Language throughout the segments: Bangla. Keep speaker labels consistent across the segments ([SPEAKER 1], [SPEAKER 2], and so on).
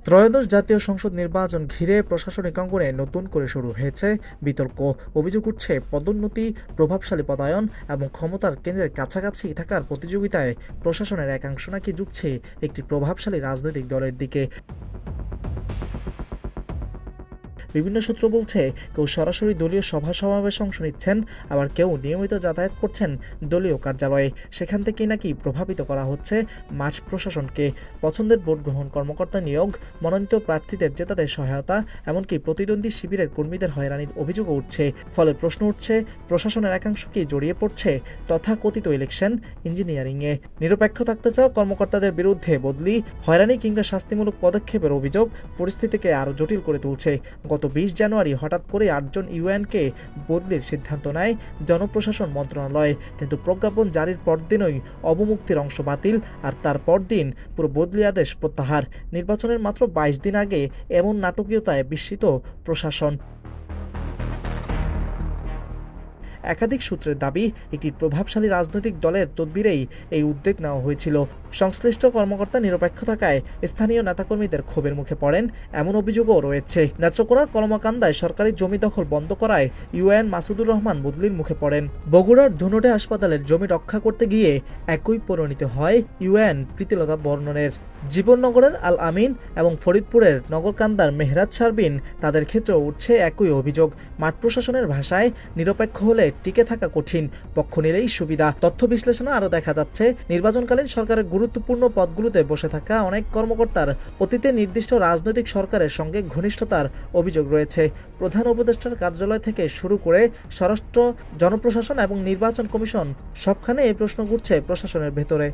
[SPEAKER 1] ত্রয়োদশ জাতীয় সংসদ নির্বাচন ঘিরে প্রশাসনিক অঙ্গনে নতুন করে শুরু হয়েছে বিতর্ক। অভিযোগ উঠছে পদোন্নতি, প্রভাবশালী পদায়ন এবং ক্ষমতার কেন্দ্রের কাছাকাছি থাকার প্রতিযোগিতায় প্রশাসনের একাংশ নাকি ঝুঁকছে একটি প্রভাবশালী রাজনৈতিক দলের দিকে। বিভিন্ন সূত্র বলছে, কেউ সরাসরি দলীয় সভা সমাবেশে অংশ নিচ্ছেন, আবার কেউ নিয়মিত যাতায়াত করছেন দলীয় কার্যালয়ে। সেখান থেকেই নাকি প্রভাবিত করা হচ্ছে মাঠ প্রশাসনকে। পছন্দের ভোট গ্রহণ কর্মকর্তা নিয়োগ, মনোনীত প্রার্থীদের জেতাতে সহায়তা, এমনকি প্রতিদ্বন্দ্বী শিবিরের কর্মীদের হয়রানির অভিযোগও উঠছে। ফলে প্রশ্ন উঠছে, প্রশাসনের একাংশ কি জড়িয়ে পড়ছে তথাকথিত ইলেকশন ইঞ্জিনিয়ারিংয়ে? নিরপেক্ষ থাকতে চাওয়া কর্মকর্তাদের বিরুদ্ধে বদলি, হয়রানি কিংবা শাস্তিমূলক পদক্ষেপের অভিযোগ পরিস্থিতিকে আরও জটিল করে তুলছে। গত 20 জানুয়ারি হঠাৎ করে 8 জন ইউএনকে বদলির সিদ্ধান্ত নেয় জনপ্রশাসন মন্ত্রণালয়, কিন্তু প্রজ্ঞাপন জারির পরদিনই অবমুক্তির অংশ বাতিল, আর তার পরদিন পুরো বদলি আদেশ প্রত্যাহার। নির্বাচনের মাত্র 22 দিন আগে এমন নাটকীয়তায় বিস্মিত প্রশাসন। একাধিক সূত্রের দাবি, একটি প্রভাবশালী রাজনৈতিক দলের তদবিরেই এই উদ্যোগ নেওয়া হয়েছিল। সংশ্লিষ্ট কর্মকর্তা নিরপেক্ষ থাকায় স্থানীয় নেতাকর্মীদের ক্ষোভের মুখে পড়েন, এমন অভিযোগও রয়েছে। নেত্রকোনার কলমাকান্দায় সরকারি জমি দখল বন্ধ করায় ইউএন মাসুদুর রহমান বদলির মুখে পড়েন। বগুড়ার ধুনটে হাসপাতালের জমি রক্ষা করতে গিয়ে একই পরিণতি হয় ইউএন প্রীতিলতা বর্ণনের। জীবননগরের আল আমিন এবং ফরিদপুরের নগরকান্দার মেহরাজ শারবিন, তাদের ক্ষেত্রেও উঠছে একই অভিযোগ। মাঠ প্রশাসনের ভাষায়, নিরপেক্ষ হলে টিকে থাকা কঠিন, পক্ষ নিলেই সুবিধা। তথ্য বিশ্লেষণে আরও দেখা যাচ্ছে, নির্বাচনকালীন সরকারের গুরুত্বপূর্ণ পদগুলোতে বসে থাকা অনেক কর্মকর্তার অতীতে নির্দিষ্ট রাজনৈতিক সরকারের সঙ্গে ঘনিষ্ঠতার অভিযোগ রয়েছে। প্রধান উপদেষ্টার কার্যালয় থেকে শুরু করে স্বরাষ্ট্র, জনপ্রশাসন এবং নির্বাচন কমিশন, সবখানে এই প্রশ্ন ঘুরছে প্রশাসনের ভেতরে।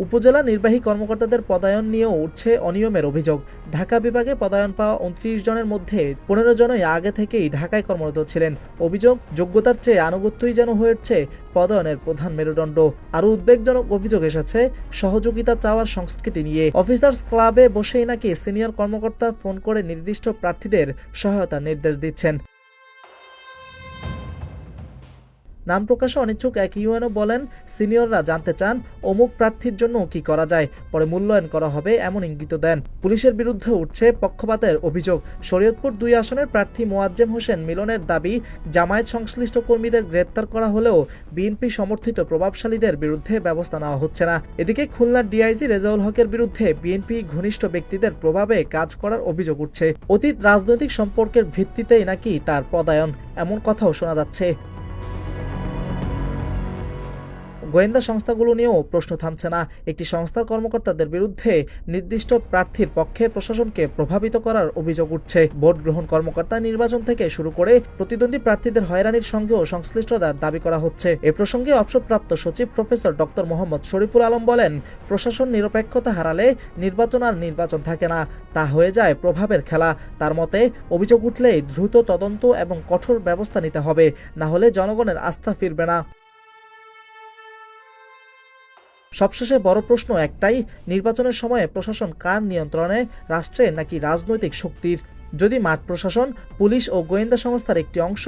[SPEAKER 1] উপজেলা নির্বাহী কর্মকর্তাদের পদায়ন নিয়েও উঠছে অনিয়মের অভিযোগ। ঢাকা বিভাগে পদায়ন পাওয়া 29 জনের মধ্যে 15 জনই আগে থেকেই ঢাকায় কর্মরত ছিলেন। অভিযোগ, যোগ্যতার চেয়ে আনুগত্যই যেন হয়েছে পদায়নের প্রধান মেরুদণ্ড। আরও উদ্বেগজনক অভিযোগ এসেছে সহযোগিতা চাওয়ার সংস্কৃতি নিয়ে। অফিসার্স ক্লাবে বসেই নাকি সিনিয়র কর্মকর্তা ফোন করে নির্দিষ্ট প্রার্থীদের সহায়তার নির্দেশ দিচ্ছেন। নাম প্রকাশে অনিচ্ছুক এক ইউএনও বলেন, সিনিয়ররা জানতে চান অমুক প্রার্থীর জন্য কি করা যায়, পরে মূল্যায়ন করা হবে এমন ইঙ্গিত দেন। পুলিশের বিরুদ্ধে উঠছে পক্ষপাতের অভিযোগ। শরীয়তপুর 2 আসনের প্রার্থী মোয়াজ্জেম হোসেন মিলনের দাবি, জামায়াত সংশ্লিষ্ট কর্মীদের গ্রেপ্তার করা হলেও বিএনপি সমর্থিত প্রভাবশালীদের বিরুদ্ধে ব্যবস্থা নেওয়া হচ্ছে না। এদিকে খুলনার ডিআইজি রেজাউল হকের বিরুদ্ধে বিএনপি ঘনিষ্ঠ ব্যক্তিদের প্রভাবে কাজ করার অভিযোগ উঠছে। অতীত রাজনৈতিক সম্পর্কের ভিত্তিতেই নাকি তার পদায়ন, এমন কথাও শোনা যাচ্ছে। গোয়েন্দা সংস্থাগুলো নিয়েও প্রশ্ন থামছে না। একটি সংস্থার কর্মকর্তাদের বিরুদ্ধে নির্দিষ্ট প্রার্থীর পক্ষে প্রশাসনকে প্রভাবিত করার অভিযোগ উঠছে। ভোট গ্রহণ কর্মকর্তা, নির্বাচন থেকে শুরু করে প্রতিদ্বন্দ্বী প্রার্থীদের হয়রানির সঙ্গেও সংশ্লিষ্টতার দাবি করা হচ্ছে। এ প্রসঙ্গে অবসরপ্রাপ্ত সচিব প্রফেসর ডক্টর মোহাম্মদ শরীফুল আলম বলেন, প্রশাসন নিরপেক্ষতা হারালে নির্বাচন আর নির্বাচন থাকে না, তা হয়ে যায় প্রভাবের খেলা। তার মতে, অভিযোগ উঠলেই দ্রুত তদন্ত এবং কঠোর ব্যবস্থা নিতে হবে, না হলে জনগণের আস্থা ফিরবে না। সবশেষে বড় প্রশ্ন একটাই, নির্বাচনের সময়ে প্রশাসন কার নিয়ন্ত্রণে, রাষ্ট্রের নাকি রাজনৈতিক শক্তির? যদি মাঠ প্রশাসন, পুলিশ ও গোয়েন্দা সংস্থার একটি অংশ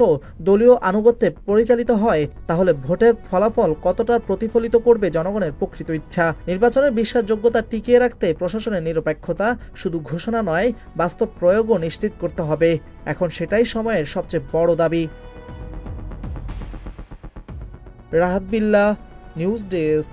[SPEAKER 1] দলীয় আনুগত্যে পরিচালিত হয়, তাহলে ভোটের ফলাফল কতটা প্রতিফলিত করবে জনগণের প্রকৃত ইচ্ছা? নির্বাচনের বিশ্বাসযোগ্যতা টিকিয়ে রাখতে প্রশাসনের নিরপেক্ষতা শুধু ঘোষণা নয়, বাস্তব প্রয়োগও নিশ্চিত করতে হবে। এখন সেটাই সময়ের সবচেয়ে বড় দাবি। রাহাত বিল্লাহ, নিউজ ডেস্ক।